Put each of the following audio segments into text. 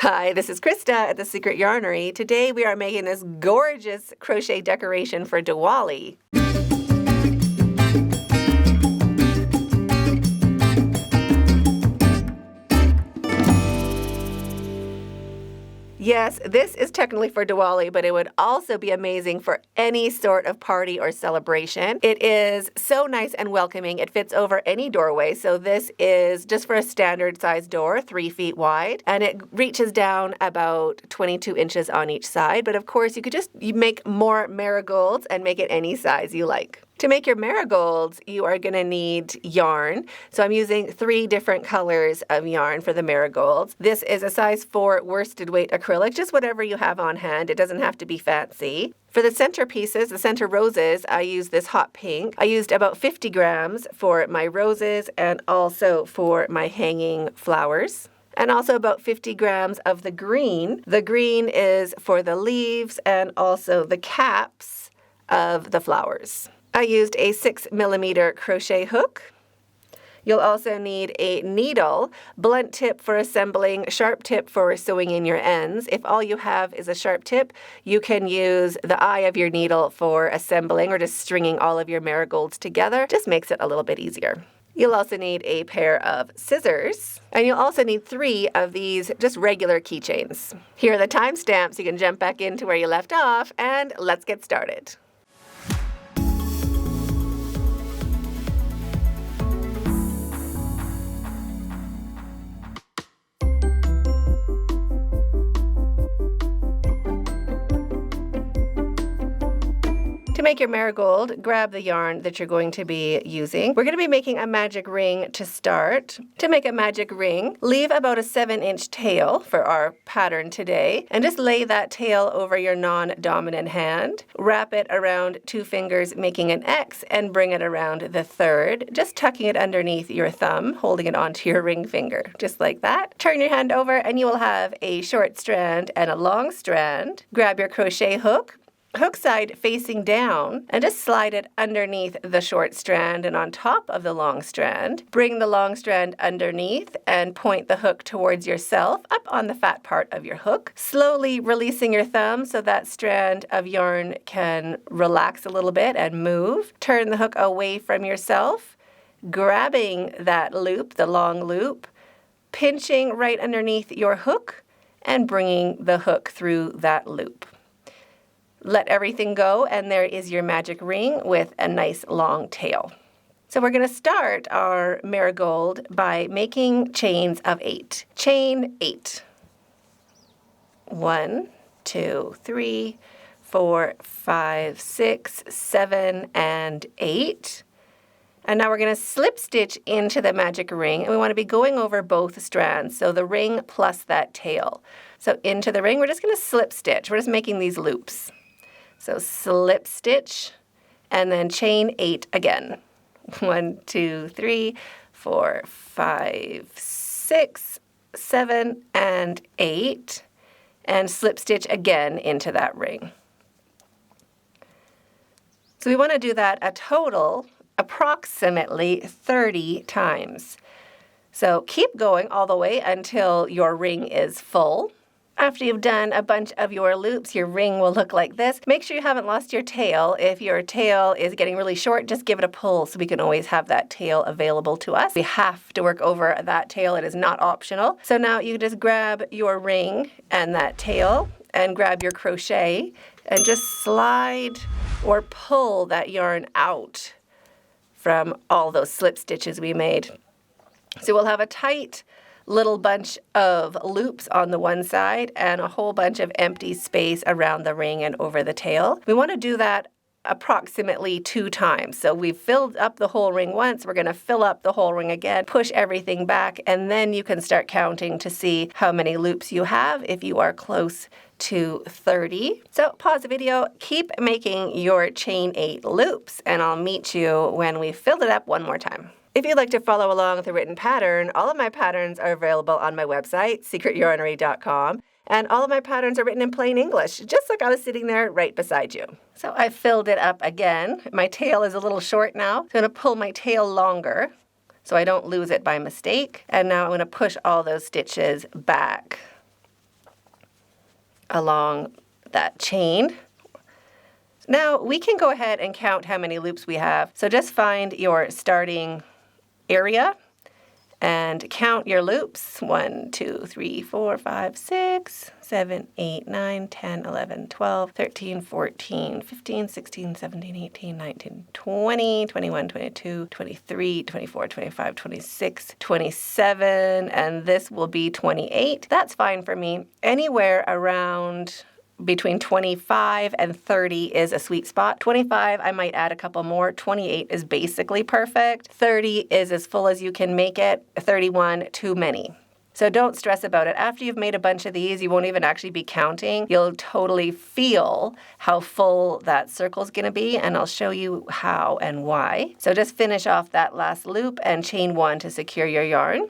Hi, this is Krista at the Secret Yarnery. Today we are making this gorgeous crochet decoration for Diwali. Yes, this is technically for Diwali, but it would also be amazing for any sort of party or celebration. It is so nice and welcoming. It fits over any doorway. So this is just for a standard size door, 3 feet wide, and it reaches down about 22 inches on each side. But of course, you make more marigolds and make it any size you like. To make your marigolds, you are going to need yarn. So I'm using 3 different colors of yarn for the marigolds. This is a size 4 worsted weight acrylic, just whatever you have on hand. It doesn't have to be fancy. For the centerpieces, the center roses, I used this hot pink. I used about 50 grams for my roses and also for my hanging flowers. And also about 50 grams of the green. The green is for the leaves and also the caps of the flowers. I used a 6mm crochet hook. You'll also need a needle, blunt tip for assembling, sharp tip for sewing in your ends. If all you have is a sharp tip, you can use the eye of your needle for assembling or just stringing all of your marigolds together. Just makes it a little bit easier. You'll also need a pair of scissors, and you'll also need 3 of these just regular keychains. Here are the timestamps. You can jump back into where you left off, and let's get started. To make your marigold, grab the yarn that you're going to be using. We're going to be making a magic ring to start. To make a magic ring, leave about a 7-inch tail for our pattern today, and just lay that tail over your non-dominant hand. Wrap it around 2 fingers, making an X, and bring it around the 3rd, just tucking it underneath your thumb, holding it onto your ring finger, just like that. Turn your hand over, and you will have a short strand and a long strand. Grab your crochet hook. Hook side facing down, and just slide it underneath the short strand and on top of the long strand. Bring the long strand underneath and point the hook towards yourself up on the fat part of your hook. Slowly releasing your thumb so that strand of yarn can relax a little bit and move. Turn the hook away from yourself, grabbing that loop, the long loop, pinching right underneath your hook and bringing the hook through that loop. Let everything go, and there is your magic ring with a nice long tail. So we're going to start our marigold by making chains of 8. Chain 8. 1, 2, 3, 4, 5, 6, 7, and 8. And now we're going to slip stitch into the magic ring, and we want to be going over both strands, so the ring plus that tail. So into the ring, we're just going to slip stitch. We're just making these loops. So slip stitch, and then chain 8 again. 1, 2, 3, 4, 5, 6, 7, and 8. And slip stitch again into that ring. So we want to do that a total approximately 30 times. So keep going all the way until your ring is full. After you've done a bunch of your loops, your ring will look like this. Make sure you haven't lost your tail. If your tail is getting really short, just give it a pull so we can always have that tail available to us. We have to work over that tail. It is not optional. So now you just grab your ring and that tail and grab your crochet and just slide or pull that yarn out from all those slip stitches we made. So we'll have a tight little bunch of loops on the one side and a whole bunch of empty space around the ring and over the tail. We want to do that approximately 2 times. So we've filled up the whole ring once. We're going to fill up the whole ring again, push everything back, and then you can start counting to see how many loops you have if you are close to 30. So pause the video, keep making your chain 8 loops, and I'll meet you when we've filled it up one more time. If you'd like to follow along with the written pattern, all of my patterns are available on my website, secretyarnery.com, and all of my patterns are written in plain English, just like I was sitting there right beside you. So I filled it up again. My tail is a little short now. I'm going to pull my tail longer so I don't lose it by mistake. And now I'm going to push all those stitches back. along that chain. Now we can go ahead and count how many loops we have. So just find your starting area and count your loops. 1, 2, 3, 4, 5, 6, 7, 8, 9, 10, 11, 12, 13, 14, 15, 16, 17, 18, 19, 20, 21, 22, 23, 24, 25, 26, 27, and this will be 28. That's fine for me. Anywhere around between 25 and 30 is a sweet spot. 25, I might add a couple more. 28 is basically perfect. 30 is as full as you can make it. 31, too many. So don't stress about it. After you've made a bunch of these, you won't even actually be counting. You'll totally feel how full that circle's going to be, and I'll show you how and why. So just finish off that last loop and chain 1 to secure your yarn.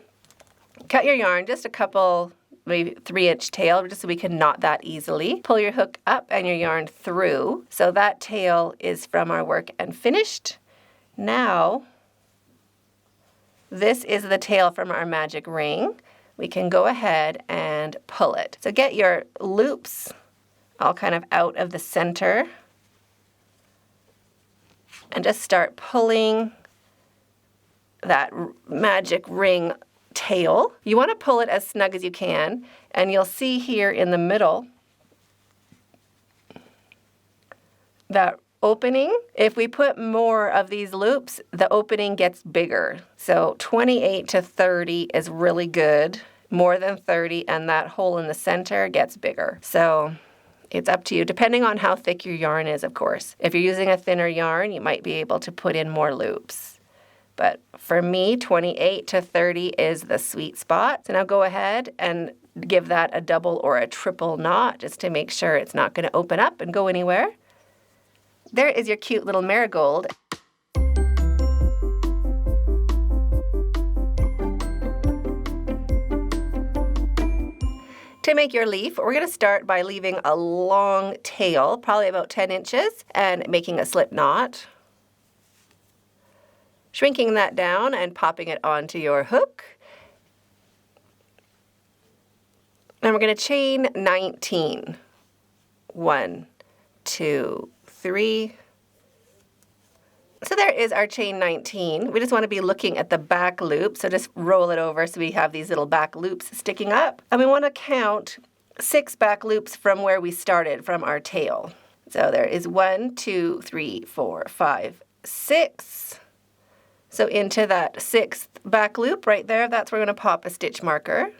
Cut your yarn just a couple, maybe 3-inch tail, just so we can knot that easily. Pull your hook up and your yarn through. So that tail is from our work and finished. Now, this is the tail from our magic ring. We can go ahead and pull it. So get your loops all kind of out of the center and just start pulling that magic ring tail. You want to pull it as snug as you can, and you'll see here in the middle that opening. If we put more of these loops, the opening gets bigger. So 28 to 30 is really good. More than 30, and that hole in the center gets bigger. So it's up to you, depending on how thick your yarn is, of course. If you're using a thinner yarn, you might be able to put in more loops. But for me, 28 to 30 is the sweet spot. So now go ahead and give that a double or a triple knot just to make sure it's not going to open up and go anywhere. There is your cute little marigold. To make your leaf, we're going to start by leaving a long tail, probably about 10 inches, and making a slip knot. Shrinking that down and popping it onto your hook. And we're going to chain 19. 1, 2, 3. So there is our chain 19. We just want to be looking at the back loop, so just roll it over so we have these little back loops sticking up. And we want to count 6 back loops from where we started, from our tail. So there is 1, 2, 3, 4, 5, 6. So into that 6th back loop right there, that's where we're going to pop a stitch marker,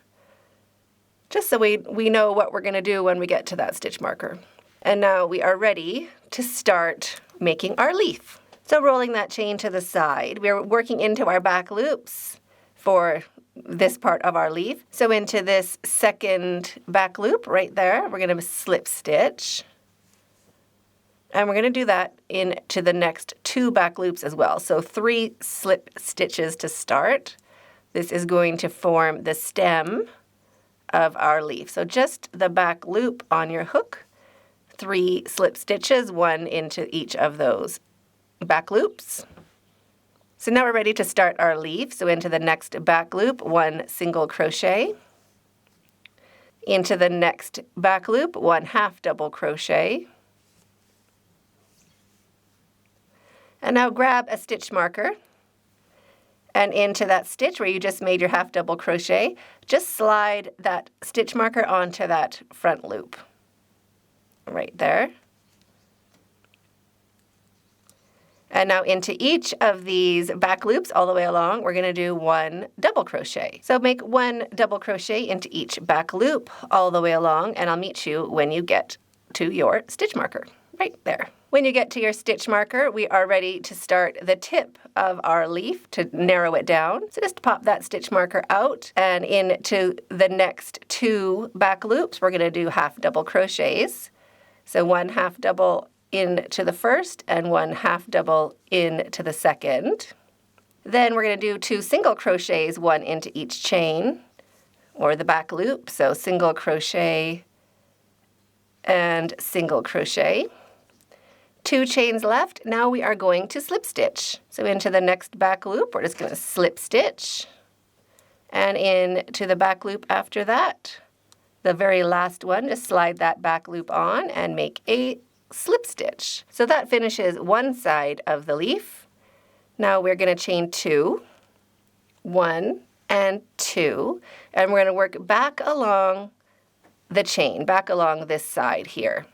just so we know what we're going to do when we get to that stitch marker. And now we are ready to start making our leaf. So rolling that chain to the side, we're working into our back loops for this part of our leaf. So into this 2nd back loop right there, we're going to slip stitch. And we're going to do that into the next 2 back loops as well. So 3 slip stitches to start. This is going to form the stem of our leaf. So just the back loop on your hook, 3 slip stitches, 1 into each of those back loops. So now we're ready to start our leaf. So into the next back loop, 1 single crochet. Into the next back loop, 1 half double crochet. And now grab a stitch marker, and into that stitch where you just made your half double crochet, just slide that stitch marker onto that front loop right there. And now into each of these back loops all the way along, we're going to do 1 double crochet. So make 1 double crochet into each back loop all the way along, and I'll meet you when you get to your stitch marker right there. When you get to your stitch marker, we are ready to start the tip of our leaf to narrow it down. So just pop that stitch marker out, and into the next 2 back loops, we're going to do half double crochets. So 1 half double into the first and 1 half double into the second. Then we're going to do 2 single crochets, 1 into each chain or the back loop. So single crochet and single crochet. 2 chains left. Now we are going to slip stitch. So into the next back loop, we're just going to slip stitch. And into the back loop after that, the very last one, just slide that back loop on and make a slip stitch. So that finishes one side of the leaf. Now we're going to chain 2, 1 and 2, and we're going to work back along the chain, back along this side here.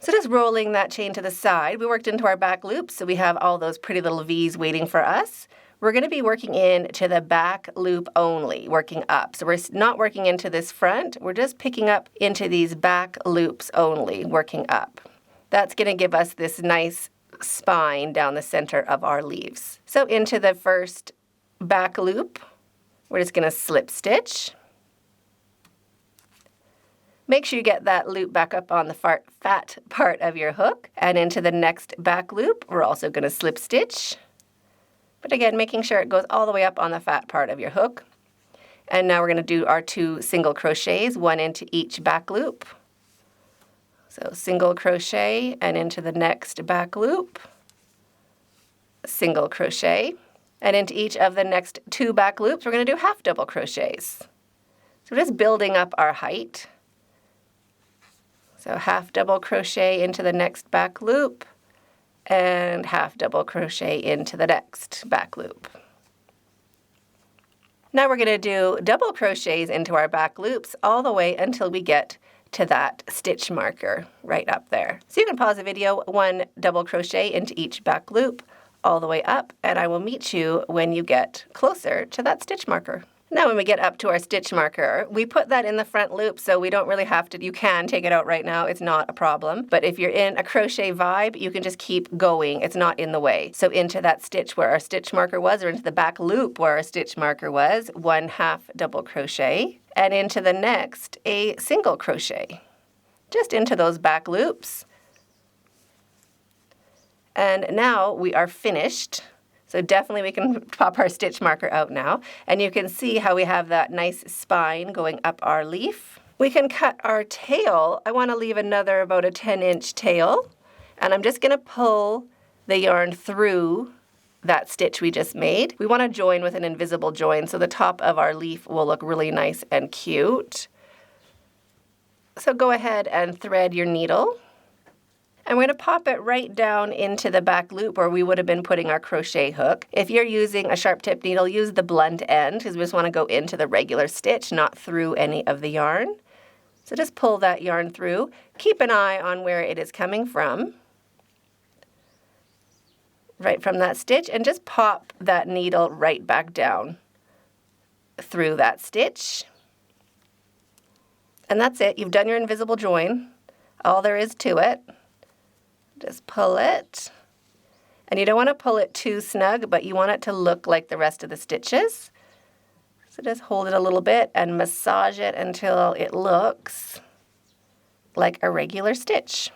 So just rolling that chain to the side, we worked into our back loop, so we have all those pretty little V's waiting for us. We're going to be working into the back loop only, working up. So we're not working into this front, we're just picking up into these back loops only, working up. That's going to give us this nice spine down the center of our leaves. So into the first back loop, we're just going to slip stitch. Make sure you get that loop back up on the fat part of your hook. And into the next back loop, we're also going to slip stitch. But again, making sure it goes all the way up on the fat part of your hook. And now we're going to do our 2 single crochets, 1 into each back loop. So single crochet and into the next back loop, single crochet. And into each of the next 2 back loops, we're going to do half double crochets. So we're just building up our height. So half double crochet into the next back loop and half double crochet into the next back loop. Now we're going to do double crochets into our back loops all the way until we get to that stitch marker right up there. So you can pause the video, 1 double crochet into each back loop all the way up, and I will meet you when you get closer to that stitch marker. Now when we get up to our stitch marker, we put that in the front loop so we don't really have to, you can take it out right now, it's not a problem. But if you're in a crochet vibe, you can just keep going, it's not in the way. So into that stitch where our stitch marker was, or into the back loop where our stitch marker was, 1 half double crochet, and into the next, a single crochet. Just into those back loops. And now we are finished. So definitely we can pop our stitch marker out now. And you can see how we have that nice spine going up our leaf. We can cut our tail. I want to leave another about a 10-inch tail. And I'm just going to pull the yarn through that stitch we just made. We want to join with an invisible join so the top of our leaf will look really nice and cute. So go ahead and thread your needle. And we're going to pop it right down into the back loop where we would have been putting our crochet hook. If you're using a sharp tip needle, use the blunt end because we just want to go into the regular stitch, not through any of the yarn. So just pull that yarn through. Keep an eye on where it is coming from. Right from that stitch, and just pop that needle right back down through that stitch. And that's it. You've done your invisible join. All there is to it. Just pull it. And you don't want to pull it too snug, but you want it to look like the rest of the stitches. So just hold it a little bit and massage it until it looks like a regular stitch.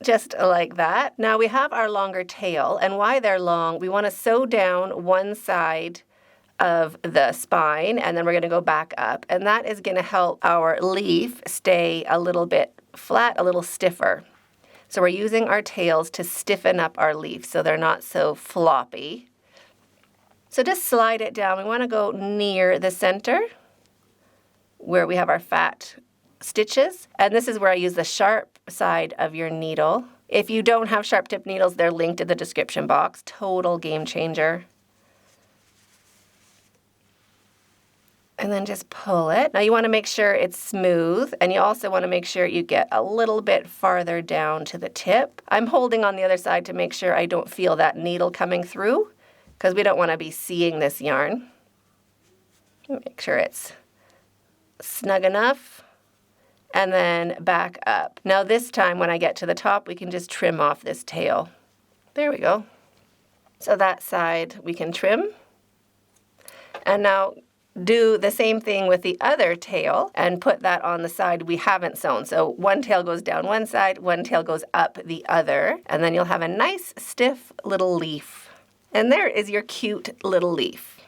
Just like that. Now we have our longer tail, and why they're long, we want to sew down one side of the spine, and then we're going to go back up, and that is going to help our leaf stay a little bit flat, a little stiffer. So we're using our tails to stiffen up our leaf so they're not so floppy. So just slide it down. We want to go near the center where we have our fat stitches, and this is where I use the sharp side of your needle. If you don't have sharp tip needles, they're linked in the description box. Total game changer. And then just pull it. Now you want to make sure it's smooth, and you also want to make sure you get a little bit farther down to the tip. I'm holding on the other side to make sure I don't feel that needle coming through, because we don't want to be seeing this yarn. Make sure it's snug enough, and then back up. Now this time when I get to the top, we can just trim off this tail. There we go. So that side we can trim. And now do the same thing with the other tail and put that on the side we haven't sewn. So one tail goes down one side, one tail goes up the other, and then you'll have a nice stiff little leaf. And there is your cute little leaf.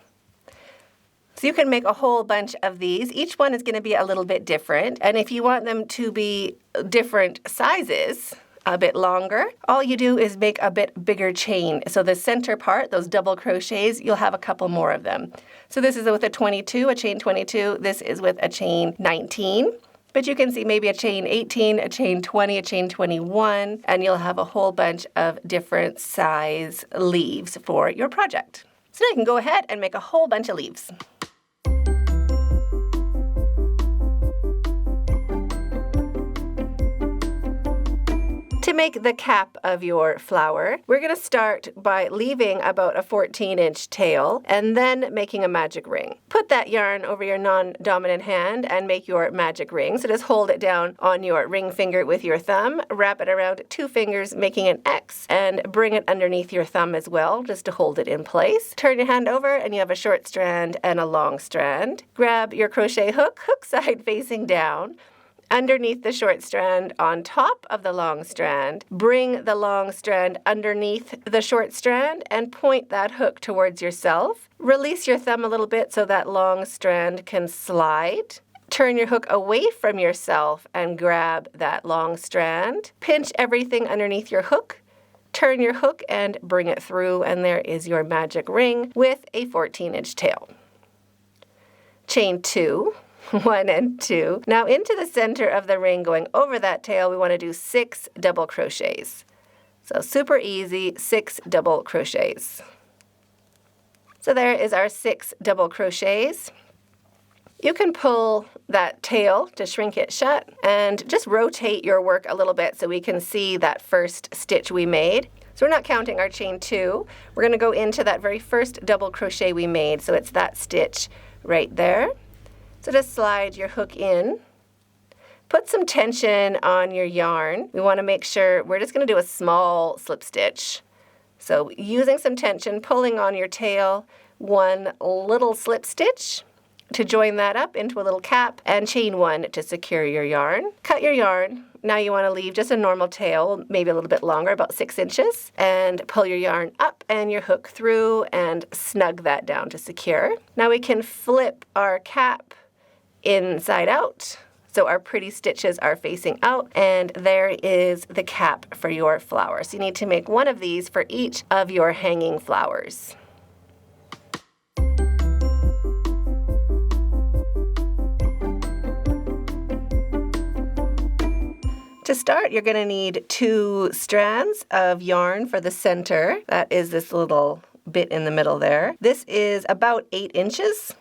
So you can make a whole bunch of these. Each one is going to be a little bit different, and if you want them to be different sizes, a bit longer, all you do is make a bit bigger chain. So the center part, those double crochets, you'll have a couple more of them. So this is with a 22, a chain 22. This is with a chain 19. But you can see maybe a chain 18, a chain 20, a chain 21, and you'll have a whole bunch of different size leaves for your project. So now you can go ahead and make a whole bunch of leaves. To make the cap of your flower, we're going to start by leaving about a 14-inch tail and then making a magic ring. Put that yarn over your non-dominant hand and make your magic ring. So just hold it down on your ring finger with your thumb, wrap it around 2 fingers, making an X, and bring it underneath your thumb as well, just to hold it in place. Turn your hand over and you have a short strand and a long strand. Grab your crochet hook, hook side facing down, underneath the short strand on top of the long strand. Bring the long strand underneath the short strand and point that hook towards yourself. Release your thumb a little bit so that long strand can slide. Turn your hook away from yourself and grab that long strand. Pinch everything underneath your hook. Turn your hook and bring it through, and there is your magic ring with a 14-inch tail. Chain 2. 1 and 2. Now into the center of the ring going over that tail, we want to do 6 double crochets. So super easy, 6 double crochets. So there is our 6 double crochets. You can pull that tail to shrink it shut and just rotate your work a little bit so we can see that first stitch we made. So we're not counting our chain 2. We're going to go into that very first double crochet we made. So it's that stitch right there. So just slide your hook in. Put some tension on your yarn. We want to make sure we're just going to do a small slip stitch. So using some tension, pulling on your tail, 1 little slip stitch to join that up into a little cap, and chain 1 to secure your yarn. Cut your yarn. Now you want to leave just a normal tail, maybe a little bit longer, about 6 inches, and pull your yarn up and your hook through and snug that down to secure. Now we can flip our cap inside out, so our pretty stitches are facing out, and there is the cap for your flower. So you need to make 1 of these for each of your hanging flowers. To start, you're going to need 2 strands of yarn for the center. That is this little bit in the middle there. This is about 8 inches.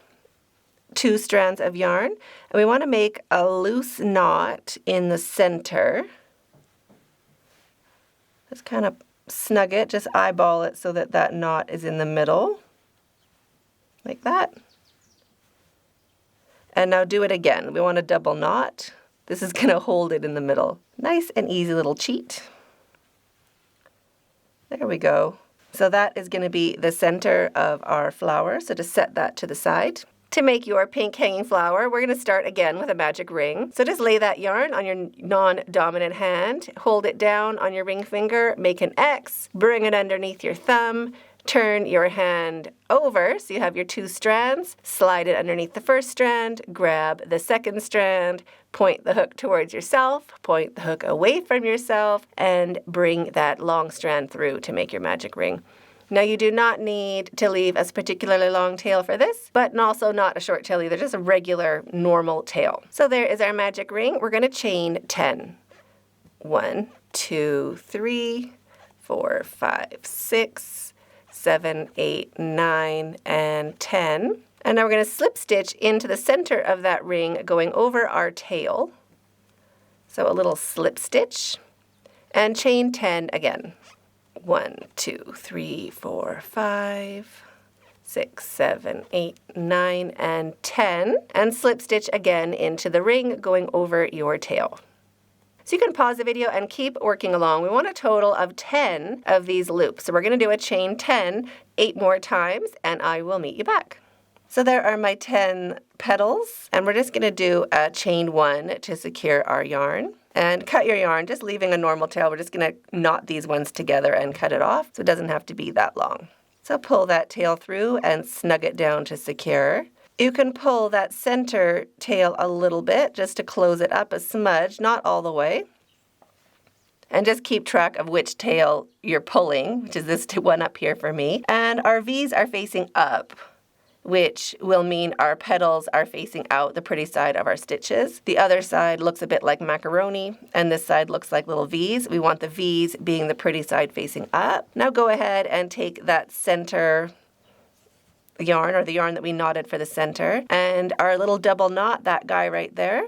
2 strands of yarn, and we want to make a loose knot in the center. Just kind of snug it, just eyeball it so that that knot is in the middle, like that. And now do it again. We want a double knot. This is going to hold it in the middle. Nice and easy little cheat. There we go. So that is going to be the center of our flower, so just set that to the side. To make your pink hanging flower, we're going to start again with a magic ring. So just lay that yarn on your non-dominant hand, hold it down on your ring finger, make an X, bring it underneath your thumb, turn your hand over so you have your 2 strands, slide it underneath the first strand, grab the second strand, point the hook towards yourself, point the hook away from yourself, and bring that long strand through to make your magic ring. Now you do not need to leave a particularly long tail for this, but also not a short tail either, just a regular normal tail. So there is our magic ring. We're going to chain 10. 1, 2, 3, 4, 5, 6, 7, 8, 9, and 10. And now we're going to slip stitch into the center of that ring going over our tail. So a little slip stitch and chain 10 again. 1, 2, 3, 4, 5, 6, 7, 8, 9, and 10. And slip stitch again into the ring going over your tail. So you can pause the video and keep working along. We want a total of 10 of these loops. So we're going to do a chain 10 8 more times, and I will meet you back. So there are my 10 petals, and we're just going to do a chain 1 to secure our yarn. And cut your yarn, just leaving a normal tail. We're just going to knot these ones together and cut it off, so it doesn't have to be that long. So pull that tail through and snug it down to secure. You can pull that center tail a little bit just to close it up a smudge, not all the way. And just keep track of which tail you're pulling, which is this one up here for me. And our V's are facing up, which will mean our petals are facing out the pretty side of our stitches. The other side looks a bit like macaroni, and this side looks like little V's. We want the V's being the pretty side facing up. Now go ahead and take that center yarn, or the yarn that we knotted for the center, and our little double knot, that guy right there,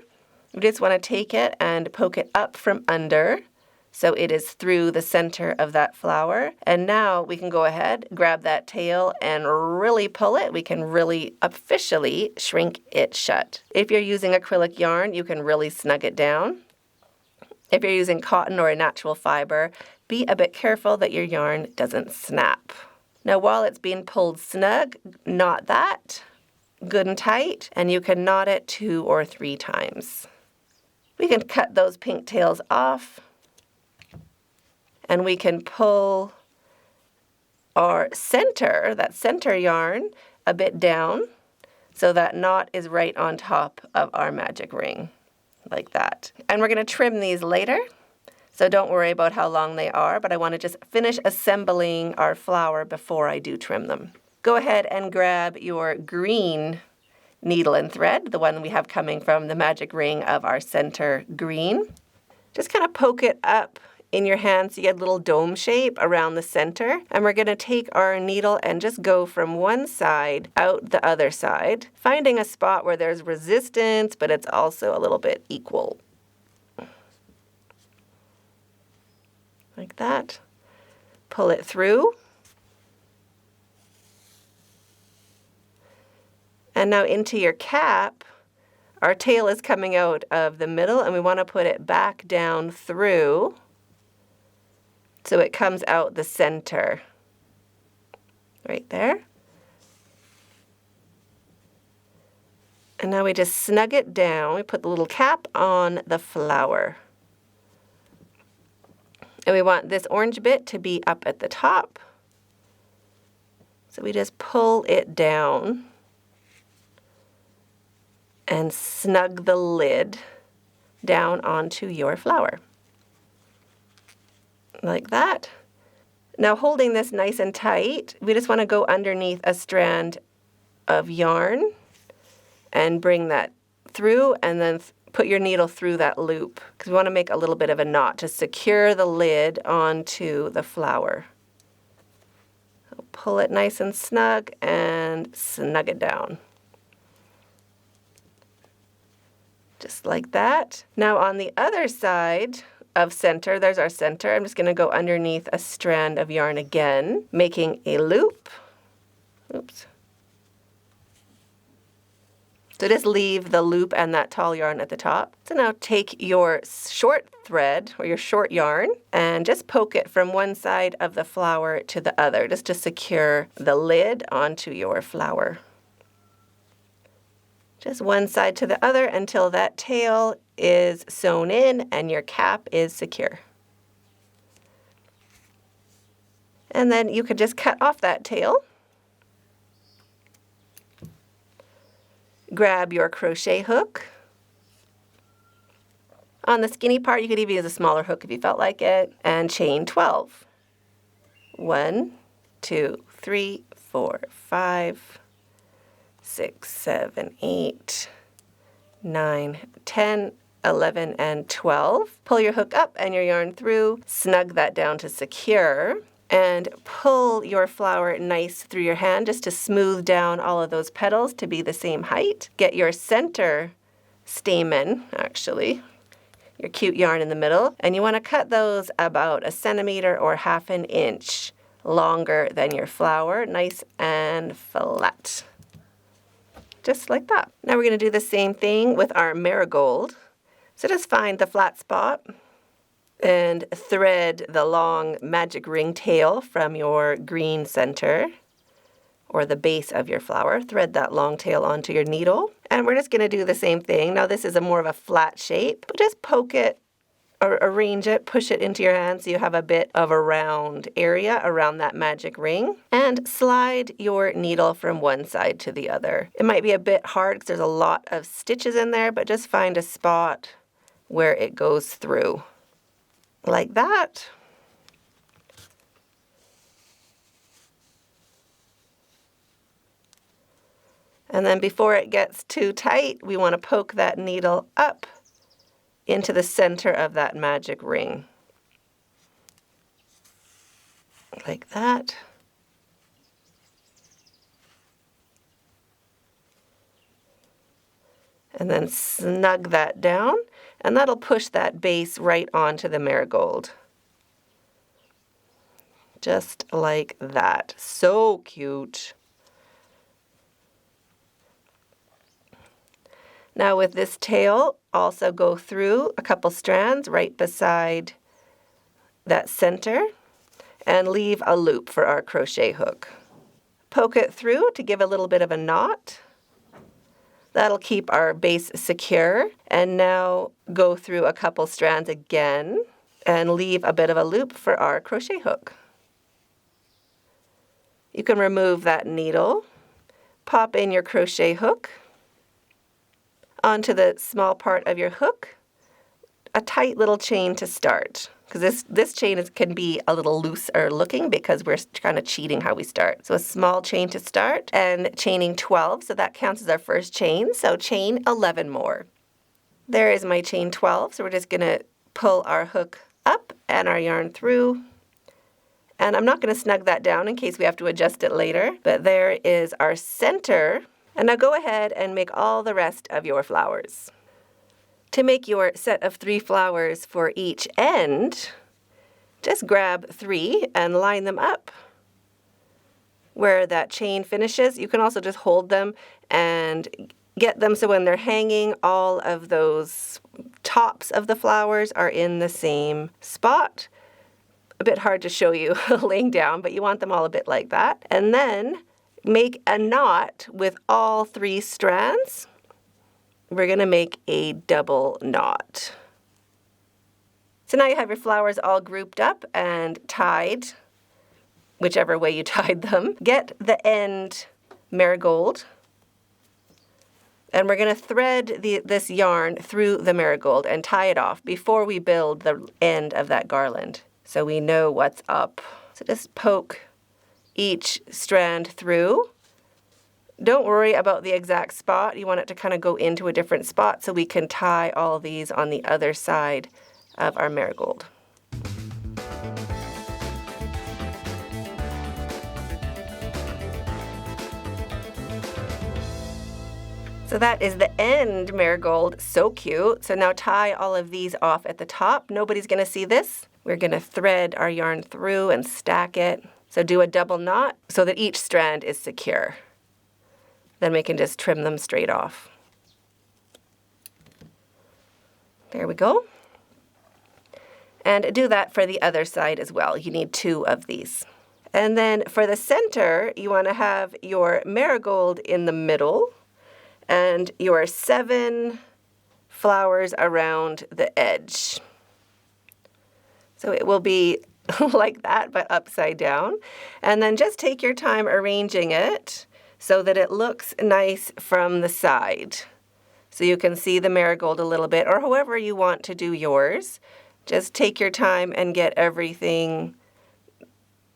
we just want to take it and poke it up from under so it is through the center of that flower. And now we can go ahead, grab that tail and really pull it. We can really officially shrink it shut. If you're using acrylic yarn, you can really snug it down. If you're using cotton or a natural fiber, be a bit careful that your yarn doesn't snap. Now while it's being pulled snug, knot that good and tight, and you can knot it 2 or 3 times. We can cut those pink tails off, and we can pull our center, that center yarn, a bit down so that knot is right on top of our magic ring, like that. And we're going to trim these later, so don't worry about how long they are, but I want to just finish assembling our flower before I do trim them. Go ahead and grab your green needle and thread, the one we have coming from the magic ring of our center green. Just kind of poke it up in your hand so you get a little dome shape around the center. And we're going to take our needle and just go from one side out the other side, finding a spot where there's resistance, but it's also a little bit equal. Like that. Pull it through. And now into your cap, our tail is coming out of the middle, and we want to put it back down through so it comes out the center. Right there. And now we just snug it down. We put the little cap on the flower. And we want this orange bit to be up at the top. So we just pull it down and snug the lid down onto your flower. Like that. Now holding this nice and tight, we just want to go underneath a strand of yarn and bring that through, and then put your needle through that loop, because we want to make a little bit of a knot to secure the lid onto the flower. So pull it nice and snug and snug it down. Just like that. Now on the other side of center, there's our center. I'm just going to go underneath a strand of yarn again, making a loop. Oops. So just leave the loop and that tall yarn at the top. So now take your short thread or your short yarn and just poke it from one side of the flower to the other, just to secure the lid onto your flower. Just one side to the other until that tail is sewn in and your cap is secure. And then you could just cut off that tail. Grab your crochet hook. On the skinny part, you could even use a smaller hook if you felt like it, and chain 12. 1, 2, 3, 4, 5, 6, 7, 8, 9, 10, 11, and 12. Pull your hook up and your yarn through, snug that down to secure, and pull your flower nice through your hand just to smooth down all of those petals to be the same height. Get your center stamen, actually, your cute yarn in the middle, and you want to cut those about 1 centimeter or 1/2 inch longer than your flower, nice and flat. Just like that. Now we're going to do the same thing with our marigold. So just find the flat spot and thread the long magic ring tail from your green center or the base of your flower. Thread that long tail onto your needle. And we're just going to do the same thing. Now this is more of a flat shape, but just poke it or arrange it, push it into your hand so you have a bit of a round area around that magic ring, and slide your needle from one side to the other. It might be a bit hard because there's a lot of stitches in there, but just find a spot where it goes through. like that. And then before it gets too tight, we want to poke that needle up into the center of that magic ring. Like that. And then snug that down, and that'll push that base right onto the marigold. Just like that. So cute. Now with this tail, also go through a couple strands right beside that center and leave a loop for our crochet hook. Poke it through to give a little bit of a knot. That'll keep our base secure. And now go through a couple strands again and leave a bit of a loop for our crochet hook. You can remove that needle, pop in your crochet hook onto the small part of your hook, a tight little chain to start. Because this chain can be a little looser looking because we're kind of cheating how we start. So a small chain to start and chaining 12, so that counts as our first chain. So chain 11 more. There is my chain 12, so we're just going to pull our hook up and our yarn through. And I'm not going to snug that down in case we have to adjust it later, but there is our center. And now go ahead and make all the rest of your flowers. To make your set of 3 flowers for each end, just grab 3 and line them up where that chain finishes. You can also just hold them and get them so when they're hanging, all of those tops of the flowers are in the same spot. A bit hard to show you laying down, but you want them all a bit like that. And then make a knot with all 3 strands. We're going to make a double knot. So now you have your flowers all grouped up and tied, whichever way you tied them. Get the end marigold, and we're going to thread this yarn through the marigold and tie it off before we build the end of that garland, so we know what's up. So just poke each strand through. Don't worry about the exact spot. You want it to kind of go into a different spot so we can tie all these on the other side of our marigold. So that is the end marigold. So cute. So now tie all of these off at the top. Nobody's going to see this. We're going to thread our yarn through and stack it. So do a double knot so that each strand is secure. Then we can just trim them straight off. There we go. And do that for the other side as well. You need 2 of these. And then for the center, you want to have your marigold in the middle and your 7 flowers around the edge. So it will be like that, but upside down. And then just take your time arranging it so that it looks nice from the side. So you can see the marigold a little bit, or however you want to do yours. Just take your time and get everything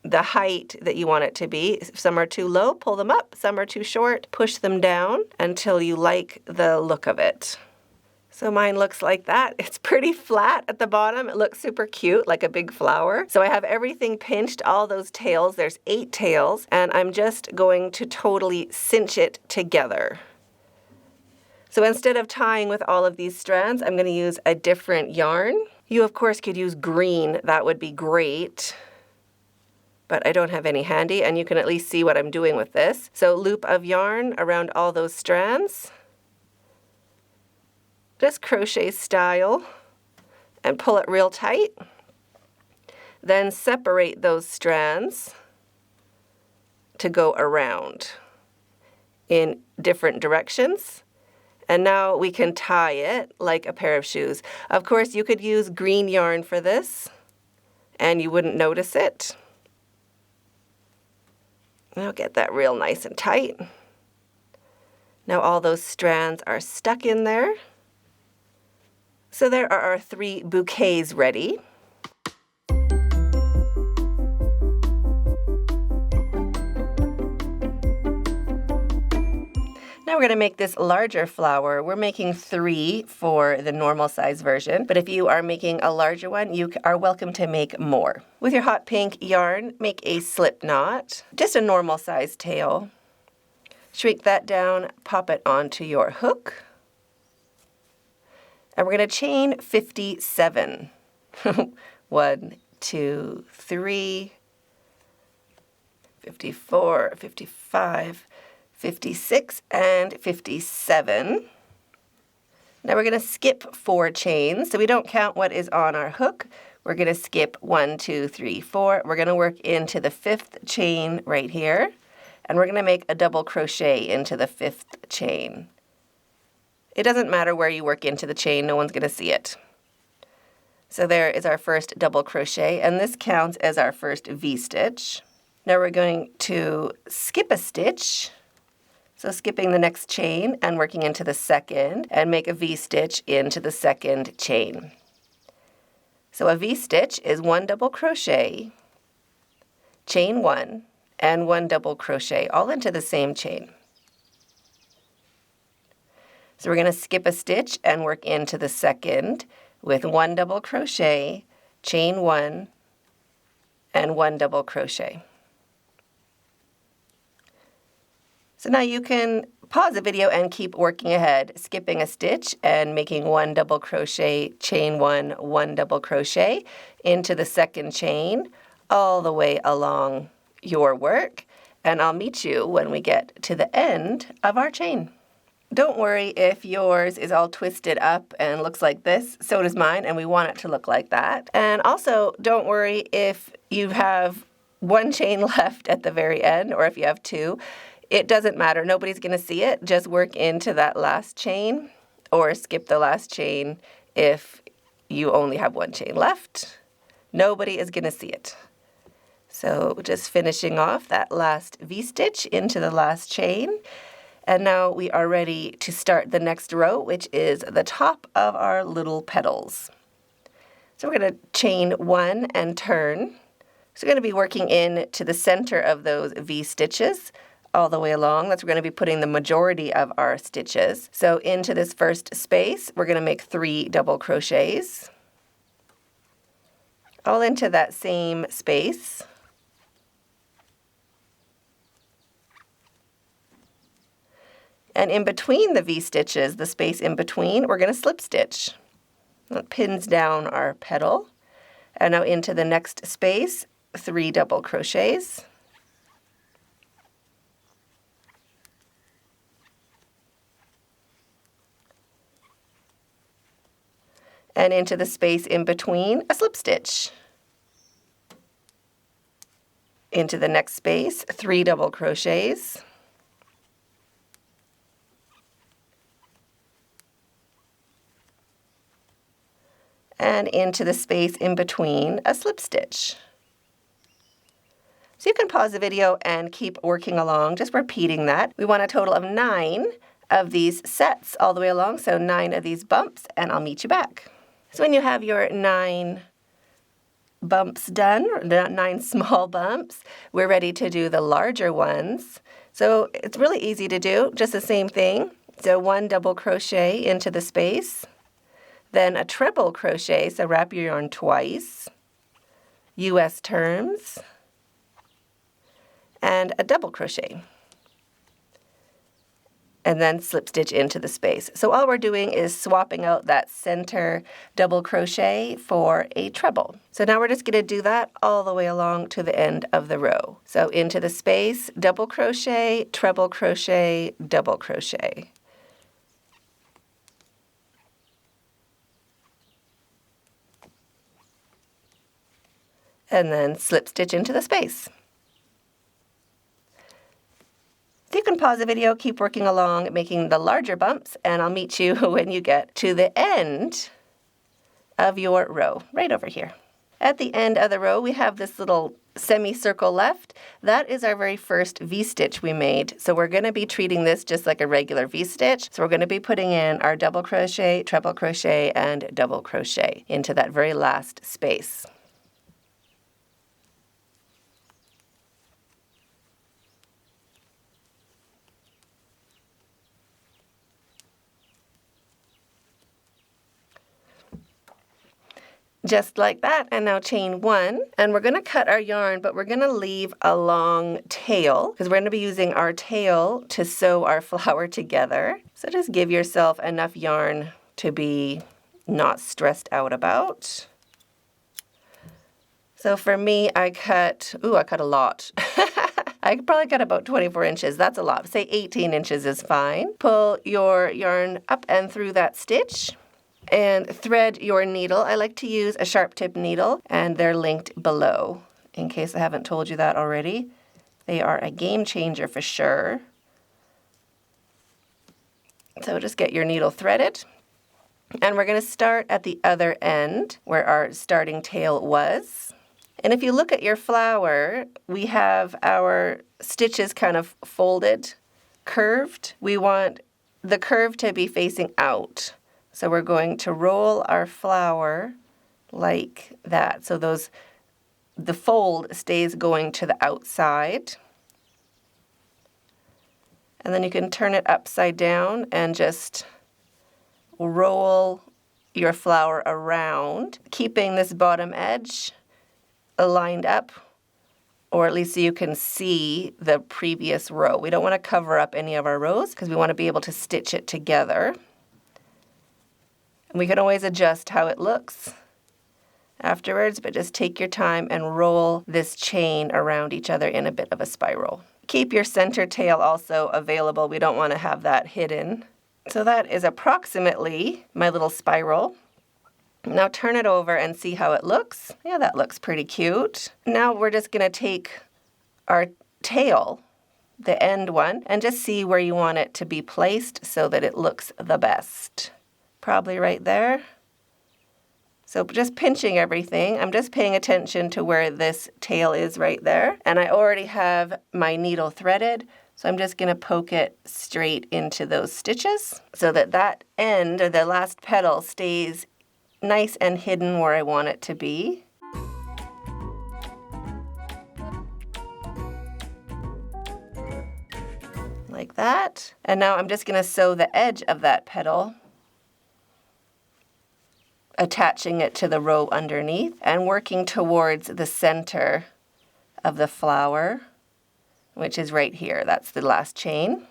the height that you want it to be. If some are too low, pull them up. Some are too short, push them down until you like the look of it. So mine looks like that. It's pretty flat at the bottom. It looks super cute, like a big flower. So I have everything pinched, all those tails. There's 8 tails, and I'm just going to totally cinch it together. So instead of tying with all of these strands, I'm going to use a different yarn. You, of course, could use green. That would be great. But I don't have any handy, and you can at least see what I'm doing with this. So loop of yarn around all those strands. Just crochet style and pull it real tight. Then separate those strands to go around in different directions. And now we can tie it like a pair of shoes. Of course, you could use green yarn for this and you wouldn't notice it. Now get that real nice and tight. Now all those strands are stuck in there. So there are our 3 bouquets ready. we're going to make this larger flower. We're making 3 for the normal size version, but if you are making a larger one, you are welcome to make more. With your hot pink yarn, make a slip knot, just a normal size tail. Shrink that down, pop it onto your hook, and we're going to chain 57. 1, 2, 3, 54, 55, 56, and 57. Now we're going to skip 4 chains, so we don't count what is on our hook. We're going to skip 1, 2, 3, 4. We're going to work into the 5th chain right here, and we're going to make a double crochet into the 5th chain. It doesn't matter where you work into the chain, no one's going to see it. So there is our first double crochet, and this counts as our first V-stitch. Now we're going to skip a stitch, so skipping the next chain and working into the 2nd, and make a V-stitch into the 2nd chain. So a V-stitch is 1 double crochet, chain 1, and 1 double crochet, all into the same chain. So we're going to skip a stitch and work into the 2nd with 1 double crochet, chain 1, and 1 double crochet. So now you can pause the video and keep working ahead, skipping a stitch and making 1 double crochet, chain 1, 1 double crochet into the 2nd chain all the way along your work, and I'll meet you when we get to the end of our chain. Don't worry if yours is all twisted up and looks like this. So does mine, and we want it to look like that. And also, don't worry if you have 1 chain left at the very end, or if you have 2. It doesn't matter. Nobody's going to see it. Just work into that last chain, or skip the last chain if you only have 1 chain left. Nobody is going to see it. So just finishing off that last V-stitch into the last chain. And now we are ready to start the next row, which is the top of our little petals. So we're going to chain 1 and turn. So we're going to be working in to the center of those V-stitches all the way along. That's where we're going to be putting the majority of our stitches. So into this first space, we're going to make 3 double crochets, all into that same space. And in between the V-stitches, the space in between, we're going to slip stitch. That pins down our petal. And now into the next space, 3 double crochets. And into the space in between, a slip stitch. Into the next space, 3 double crochets. And into the space in between, a slip stitch. So you can pause the video and keep working along, just repeating that. We want a total of 9 of these sets all the way along, so 9 of these bumps, and I'll meet you back. So when you have your 9 bumps done, or 9 small bumps, we're ready to do the larger ones. So it's really easy to do, just the same thing. So 1 double crochet into the space, then a treble crochet, so wrap your yarn twice, US turns, and a double crochet, and then slip stitch into the space. So all we're doing is swapping out that center double crochet for a treble. So now we're just going to do that all the way along to the end of the row. So into the space, double crochet, treble crochet, double crochet. And then slip stitch into the space. So you can pause the video, keep working along, making the larger bumps, and I'll meet you when you get to the end of your row, right over here. At the end of the row, we have this little semicircle left. That is our very first V-stitch we made. So we're going to be treating this just like a regular V-stitch. So we're going to be putting in our double crochet, treble crochet, and double crochet into that very last space. Just like that. And now chain 1. And we're going to cut our yarn, but we're going to leave a long tail because we're going to be using our tail to sew our flower together. So just give yourself enough yarn to be not stressed out about. So for me, I cut a lot. I could probably cut about 24 inches. That's a lot. Say 18 inches is fine. Pull your yarn up and through that stitch and thread your needle. I like to use a sharp tip needle, and they're linked below in case I haven't told you that already. They are a game changer for sure. So just get your needle threaded. And we're going to start at the other end where our starting tail was. And if you look at your flower, we have our stitches kind of folded, curved. We want the curve to be facing out. So we're going to roll our flower like that. So the fold stays going to the outside. And then you can turn it upside down and just roll your flower around, keeping this bottom edge lined up, or at least so you can see the previous row. We don't want to cover up any of our rows because we want to be able to stitch it together. And we can always adjust how it looks afterwards, but just take your time and roll this chain around each other in a bit of a spiral. Keep your center tail also available. We don't want to have that hidden. So that is approximately my little spiral. Now turn it over and see how it looks. Yeah, that looks pretty cute. Now we're just going to take our tail, the end one, and just see where you want it to be placed so that it looks the best. Probably right there. So just pinching everything. I'm just paying attention to where this tail is right there. And I already have my needle threaded. So I'm just going to poke it straight into those stitches so that that end, or the last petal, stays nice and hidden where I want it to be. Like that. And now I'm just going to sew the edge of that petal, attaching it to the row underneath and working towards the center of the flower, which is right here. That's the last chain.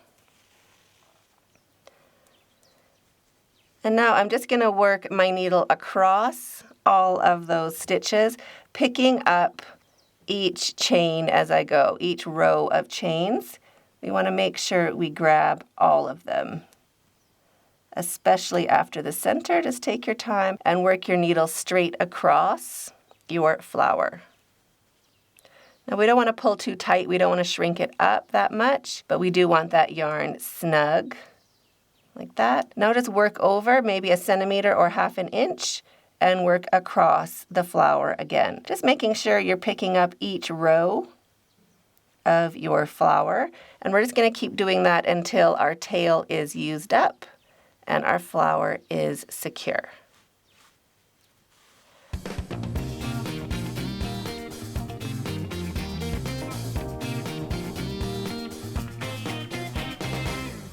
And now I'm just going to work my needle across all of those stitches, picking up each chain as I go, each row of chains. We want to make sure we grab all of them, especially after the center. Just take your time and work your needle straight across your flower. Now we don't want to pull too tight. We don't want to shrink it up that much, but we do want that yarn snug. Like that. Now just work over maybe 1 centimeter or 1/2 inch and work across the flower again. Just making sure you're picking up each row of your flower. And we're just going to keep doing that until our tail is used up and our flower is secure.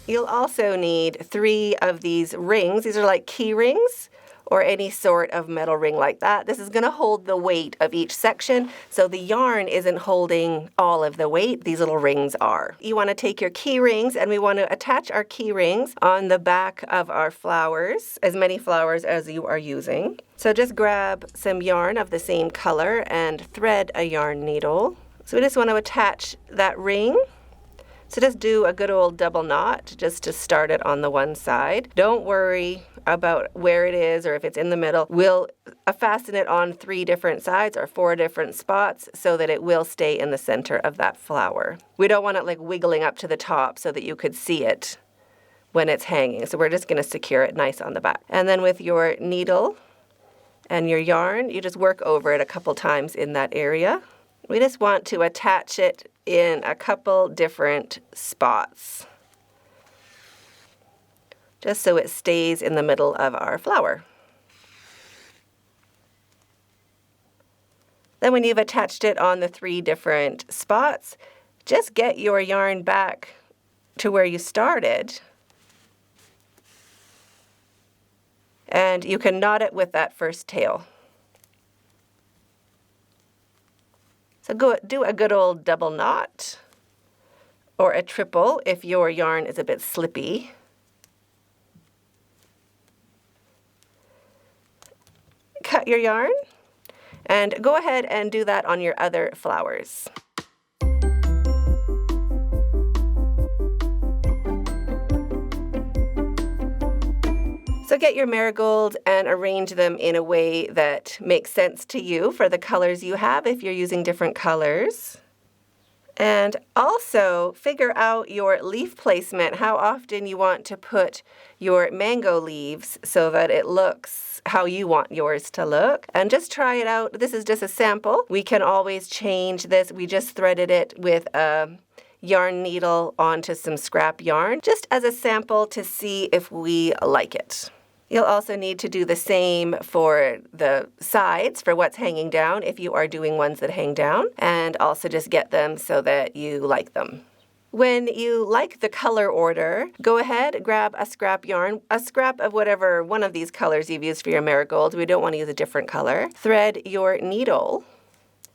You'll also need 3 of these rings. These are like key rings or any sort of metal ring like that. This is going to hold the weight of each section, so the yarn isn't holding all of the weight. These little rings are. You want to take your key rings, and we want to attach our key rings on the back of our flowers, as many flowers as you are using. So just grab some yarn of the same color and thread a yarn needle. So we just want to attach that ring. So just do a good old double knot just to start it on the one side. Don't worry about where it is or if it's in the middle. We'll fasten it on 3 different sides or 4 different spots so that it will stay in the center of that flower. We don't want it like wiggling up to the top so that you could see it when it's hanging. So we're just going to secure it nice on the back. And then with your needle and your yarn, you just work over it a couple times in that area. We just want to attach it in a couple different spots, just so it stays in the middle of our flower. Then when you've attached it on the 3 different spots, just get your yarn back to where you started, and you can knot it with that first tail. So do a good old double knot or a triple if your yarn is a bit slippy. Cut your yarn and go ahead and do that on your other flowers. So get your marigolds and arrange them in a way that makes sense to you for the colors you have if you're using different colors. And also figure out your leaf placement, how often you want to put your mango leaves so that it looks how you want yours to look. And just try it out. This is just a sample. We can always change this. We just threaded it with a yarn needle onto some scrap yarn, just as a sample to see if we like it. You'll also need to do the same for the sides for what's hanging down if you are doing ones that hang down, and also just get them so that you like them. When you like the color order, go ahead, grab a scrap yarn, a scrap of whatever one of these colors you've used for your marigolds. We don't want to use a different color. Thread your needle.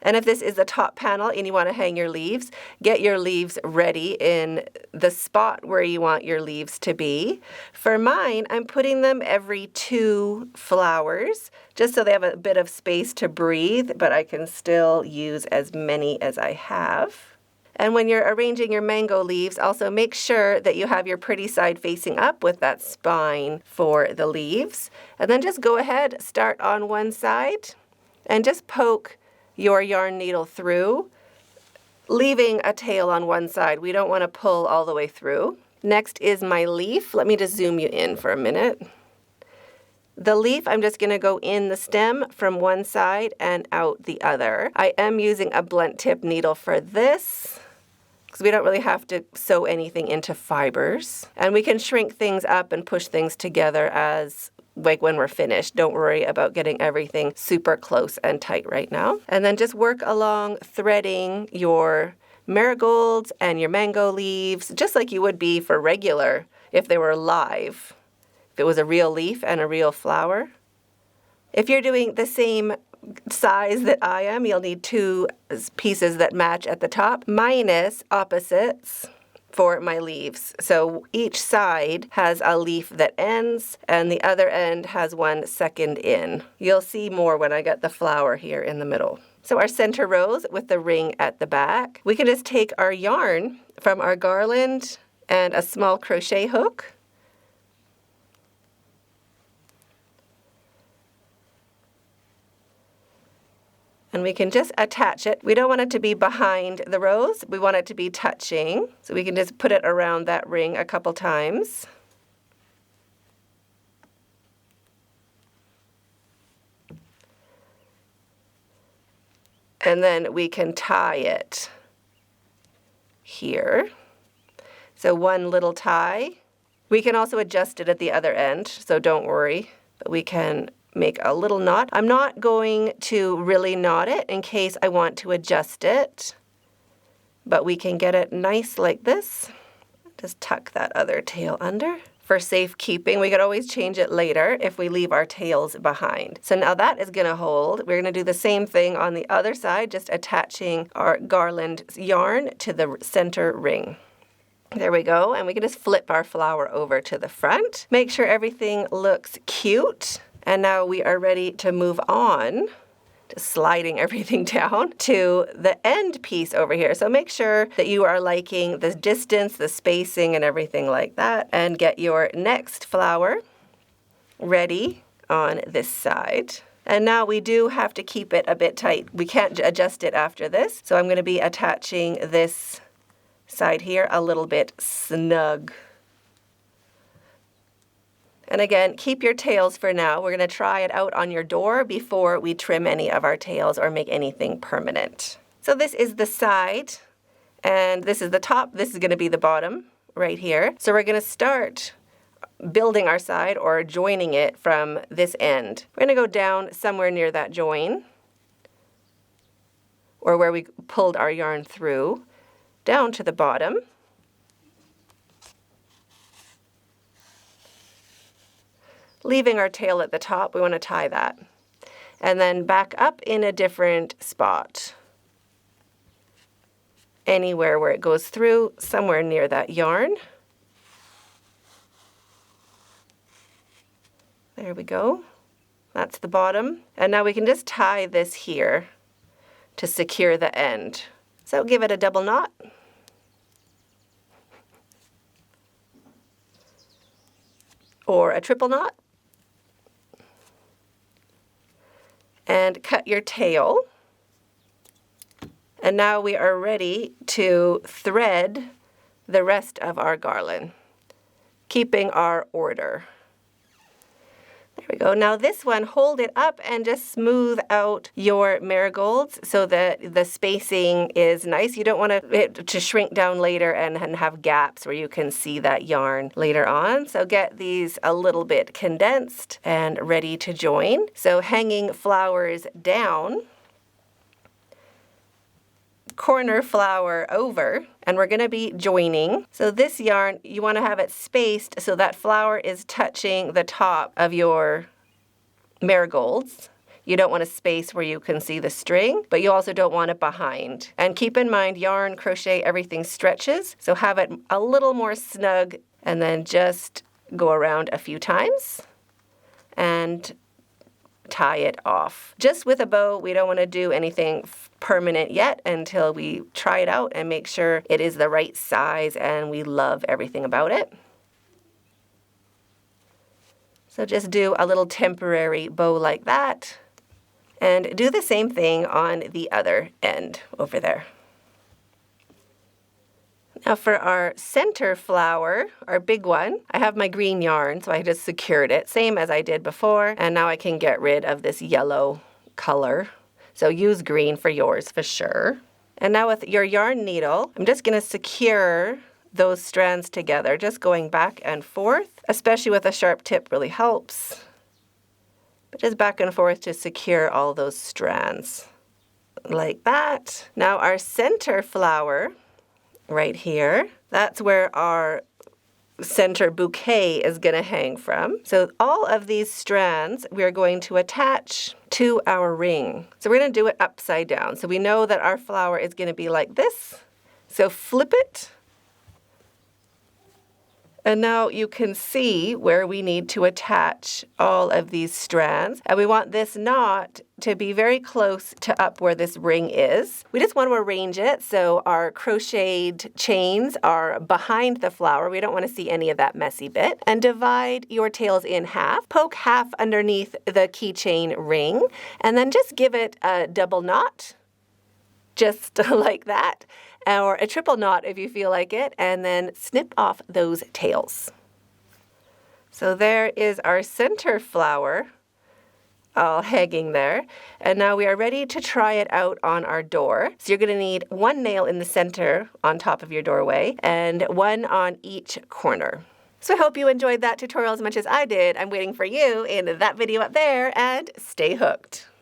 And if this is the top panel and you want to hang your leaves, get your leaves ready in the spot where you want your leaves to be. For mine, I'm putting them every 2 flowers, just so they have a bit of space to breathe, but I can still use as many as I have. And when you're arranging your mango leaves, also make sure that you have your pretty side facing up with that spine for the leaves. And then just go ahead, start on one side, and just poke your yarn needle through, leaving a tail on one side. We don't want to pull all the way through. Next is my leaf. Let me just zoom you in for a minute. The leaf, I'm just going to go in the stem from one side and out the other. I am using a blunt tip needle for this, because we don't really have to sew anything into fibers. And we can shrink things up and push things together as like when we're finished. Don't worry about getting everything super close and tight right now. And then just work along threading your marigolds and your mango leaves, just like you would be for regular if they were live. If it was a real leaf and a real flower. If you're doing the same size that I am, you'll need 2 pieces that match at the top, minus opposites for my leaves. So each side has a leaf that ends and the other end has one second in. You'll see more when I get the flower here in the middle. So our center rows with the ring at the back, we can just take our yarn from our garland and a small crochet hook. And we can just attach it. We don't want it to be behind the rows. We want it to be touching. So we can just put it around that ring a couple times. And then we can tie it here. So one little tie. We can also adjust it at the other end, so don't worry. But we can make a little knot. I'm not going to really knot it in case I want to adjust it, but we can get it nice like this. Just tuck that other tail under. For safekeeping, we could always change it later if we leave our tails behind. So now that is going to hold. We're going to do the same thing on the other side, just attaching our garland yarn to the center ring. There we go, and we can just flip our flower over to the front. Make sure everything looks cute. And now we are ready to move on, just sliding everything down to the end piece over here. So make sure that you are liking the distance, the spacing, and everything like that. And get your next flower ready on this side. And now we do have to keep it a bit tight. We can't adjust it after this. So I'm going to be attaching this side here a little bit snug. And again, keep your tails for now. We're going to try it out on your door before we trim any of our tails or make anything permanent. So this is the side, and this is the top. This is going to be the bottom right here. So we're going to start building our side or joining it from this end. We're going to go down somewhere near that join, or where we pulled our yarn through, down to the bottom. Leaving our tail at the top, we want to tie that. And then back up in a different spot. anywhere where it goes through, somewhere near that yarn. There we go. That's the bottom. And now we can just tie this here to secure the end. So give it a double knot. Or a triple knot. And cut your tail. And now we are ready to thread the rest of our garland, keeping our order. There we go. Now this one, hold it up and just smooth out your marigolds so that the spacing is nice. You don't want it to shrink down later and have gaps where you can see that yarn later on. So get these a little bit condensed and ready to join. So hanging flowers down, corner flower over, and we're going to be joining. So this yarn, you want to have it spaced so that flower is touching the top of your marigolds. You don't want to space where you can see the string, but you also don't want it behind. And keep in mind, yarn, crochet, everything stretches, so have it a little more snug and then just go around a few times and tie it off. Just with a bow, we don't want to do anything permanent yet until we try it out and make sure it is the right size and we love everything about it. So just do a little temporary bow like that and do the same thing on the other end over there. Now for our center flower, our big one, I have my green yarn, so I just secured it, same as I did before, and now I can get rid of this yellow color. So use green for yours for sure. And now with your yarn needle, I'm just going to secure those strands together, just going back and forth, especially with a sharp tip really helps. But just back and forth to secure all those strands, like that. Now our center flower, right here, that's where our center bouquet is going to hang from. So all of these strands we're going to attach to our ring. So we're going to do it upside down. So we know that our flower is going to be like this. So flip it. And now you can see where we need to attach all of these strands. And we want this knot to be very close to up where this ring is. We just want to arrange it so our crocheted chains are behind the flower. We don't want to see any of that messy bit. And divide your tails in half. Poke half underneath the keychain ring. And then just give it a double knot, just like that. Or a triple knot if you feel like it, and then snip off those tails. So there is our center flower all hanging there. And now we are ready to try it out on our door. So you're going to need one nail in the center on top of your doorway and one on each corner. So I hope you enjoyed that tutorial as much as I did. I'm waiting for you in that video up there, and stay hooked.